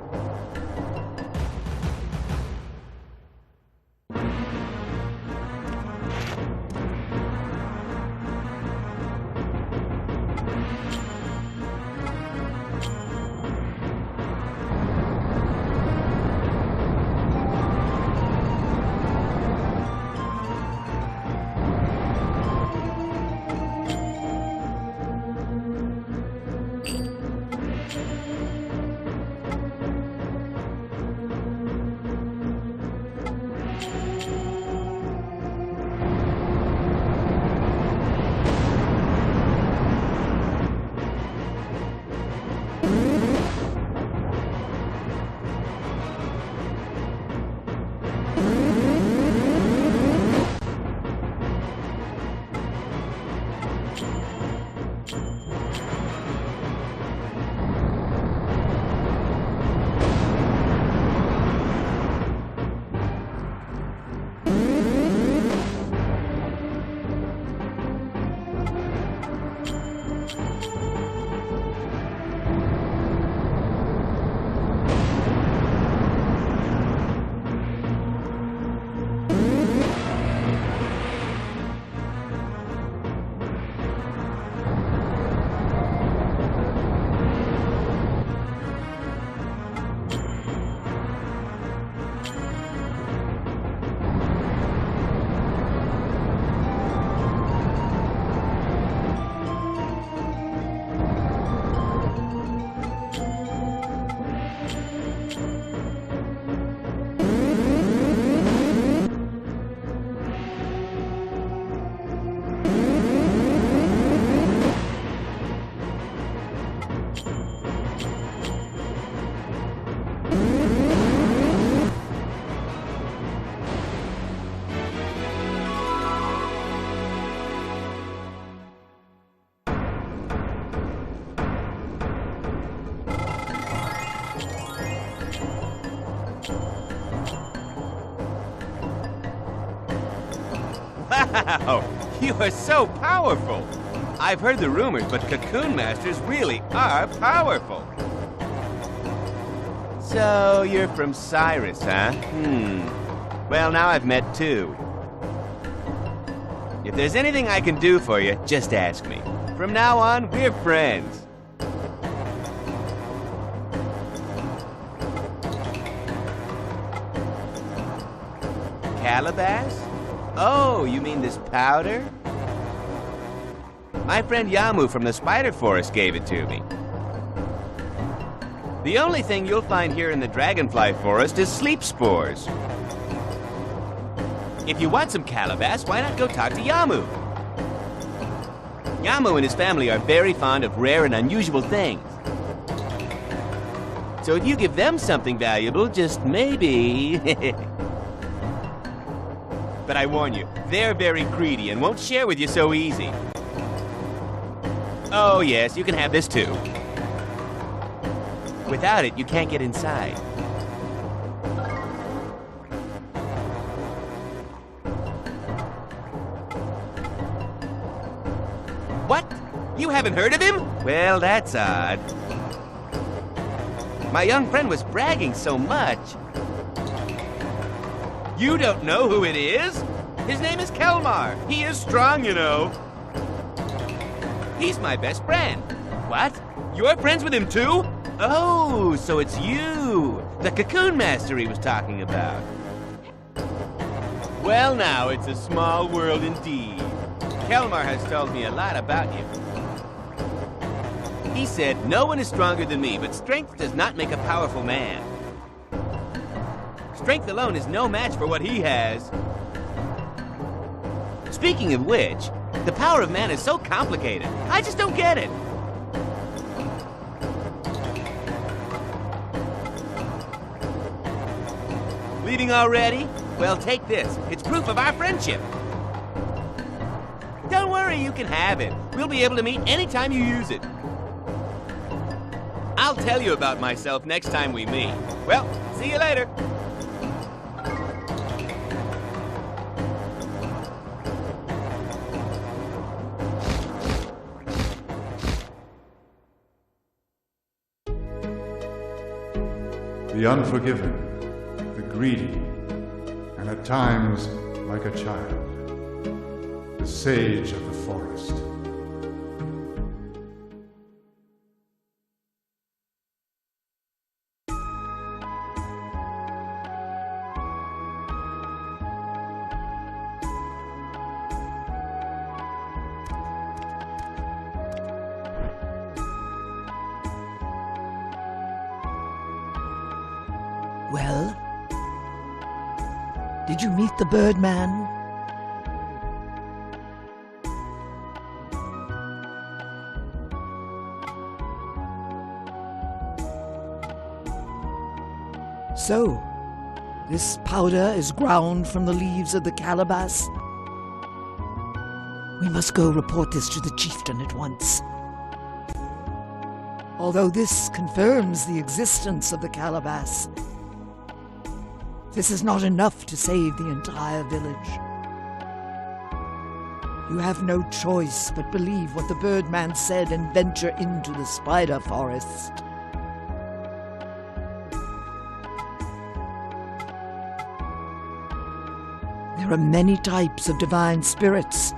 Wow! You are so powerful! I've heard the rumors, but Cocoon Masters really are powerful. So, you're from Cyrus, huh? Well, now I've met two. If there's anything I can do for you, just ask me. From now on, we're friends. Calabas? Oh, you mean this powder? My friend Yamu from the Spider Forest gave it to me. The only thing you'll find here in the Dragonfly Forest is sleep spores. If you want some Calabas, why not go talk to Yamu? Yamu and his family are very fond of rare and unusual things. So if you give them something valuable, just maybe... But I warn you, they're very greedy and won't share with you so easy. Oh yes, you can have this too. Without it, you can't get inside. What? You haven't heard of him? Well, that's odd. My young friend was bragging so much. You don't know who it is? His name is Kelmar. He is strong, you know. He's my best friend. What? You're friends with him too? Oh, so it's you, the Cocoon Master he was talking about. Well now, it's a small world indeed. Kelmar has told me a lot about you. He said, no one is stronger than me, but strength does not make a powerful man. Strength alone is no match for what he has. Speaking of which, the power of man is so complicated. I just don't get it. Leaving already? Well, take this. It's proof of our friendship. Don't worry, you can have it. We'll be able to meet anytime you use it. I'll tell you about myself next time we meet. Well, see you later. The unforgiving, the greedy, and at times like a child, the sage of the forest. Well, did you meet the Birdman? So, this powder is ground from the leaves of the Calabas? We must go report this to the chieftain at once. Although this confirms the existence of the Calabas, this is not enough to save the entire village. You have no choice but believe what the Birdman said and venture into the Spider Forest. There are many types of divine spirits.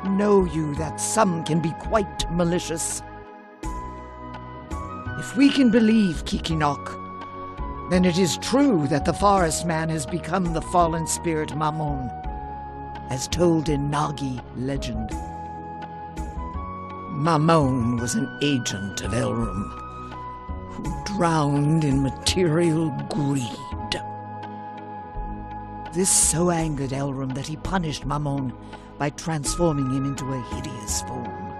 Know you that some can be quite malicious. If we can believe Kikinok, then it is true that the forest man has become the fallen spirit Mamon, as told in Nagi legend. Mamon was an agent of Elrum, who drowned in material greed. This so angered Elrum that he punished Mamon by transforming him into a hideous form.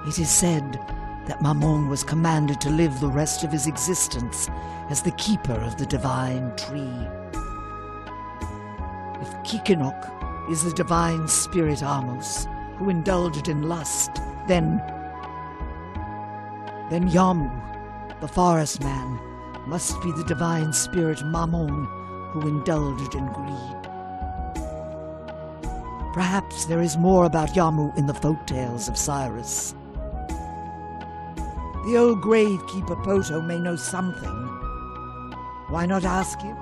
It is said that Mamon was commanded to live the rest of his existence as the keeper of the divine tree. If Kikinok is the divine spirit Amos, who indulged in lust, then Yamu, the forest man, must be the divine spirit Mamon, who indulged in greed. Perhaps there is more about Yamu in the folktales of Cyrus. The old gravekeeper Poto may know something. Why not ask him?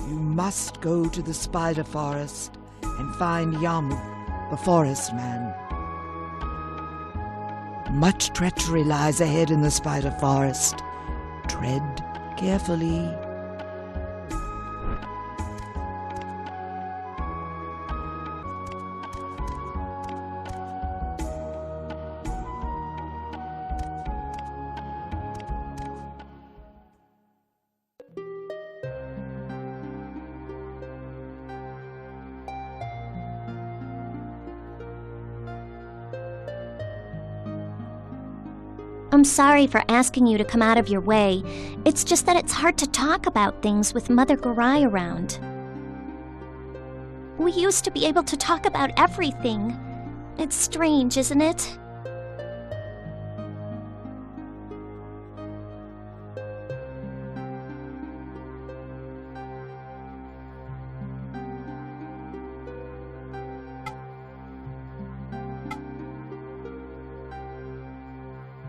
You must go to the spider forest and find Yamu, the forest man. Much treachery lies ahead in the spider forest. Tread carefully. I'm sorry for asking you to come out of your way. It's just that it's hard to talk about things with Mother Garai around. We used to be able to talk about everything. It's strange, isn't it?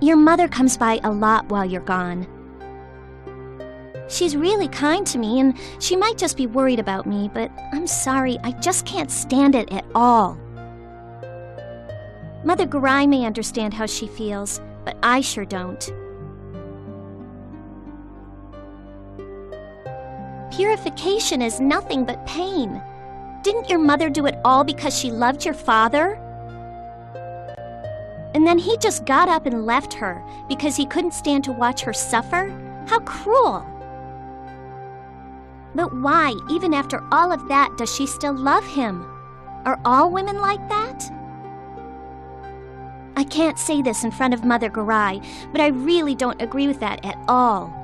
Your mother comes by a lot while you're gone. She's really kind to me, and she might just be worried about me, but I'm sorry, I just can't stand it at all. Mother Garai may understand how she feels, but I sure don't. Purification is nothing but pain. Didn't your mother do it all because she loved your father? And then he just got up and left her because he couldn't stand to watch her suffer? How cruel! But why, even after all of that, does she still love him? Are all women like that? I can't say this in front of Mother Garai, but I really don't agree with that at all.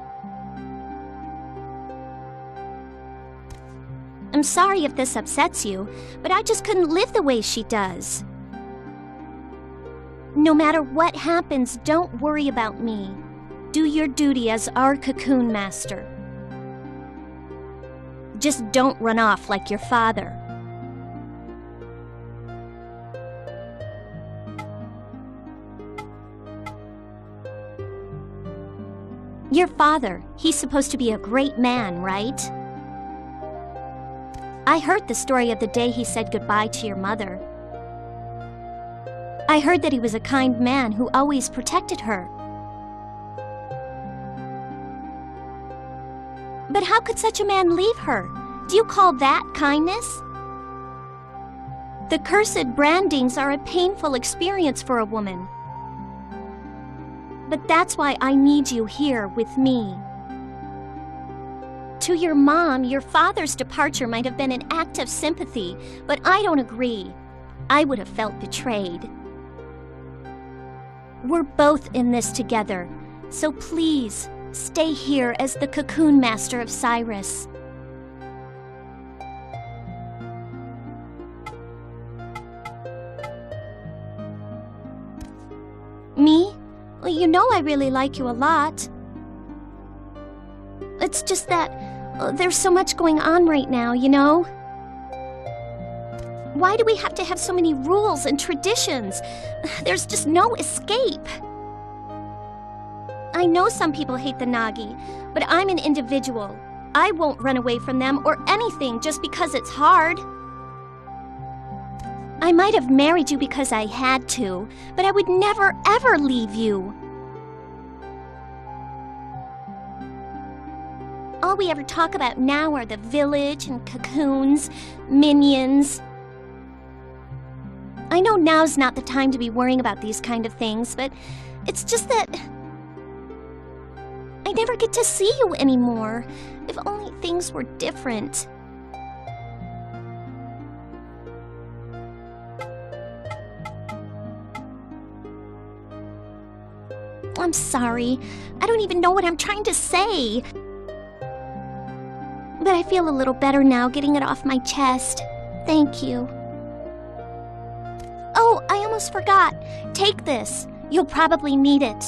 I'm sorry if this upsets you, but I just couldn't live the way she does. No matter what happens, don't worry about me. Do your duty as our cocoon master. Just don't run off like your father. Your father, he's supposed to be a great man, right? I heard the story of the day he said goodbye to your mother. I heard that he was a kind man who always protected her. But how could such a man leave her? Do you call that kindness? The cursed brandings are a painful experience for a woman. But that's why I need you here with me. To your mom, your father's departure might have been an act of sympathy, but I don't agree. I would have felt betrayed. We're both in this together, so please, stay here as the cocoon master of Cyrus. Me? Well, you know I really like you a lot. It's just that there's so much going on right now, you know? Why do we have to have so many rules and traditions? There's just no escape. I know some people hate the Nagi, but I'm an individual. I won't run away from them or anything just because it's hard. I might have married you because I had to, but I would never, ever leave you. All we ever talk about now are the village and cocoons, minions. I know now's not the time to be worrying about these kind of things, but it's just that I never get to see you anymore. If only things were different. I'm sorry. I don't even know what I'm trying to say. But I feel a little better now getting it off my chest. Thank you. Oh, I almost forgot. Take this. You'll probably need it.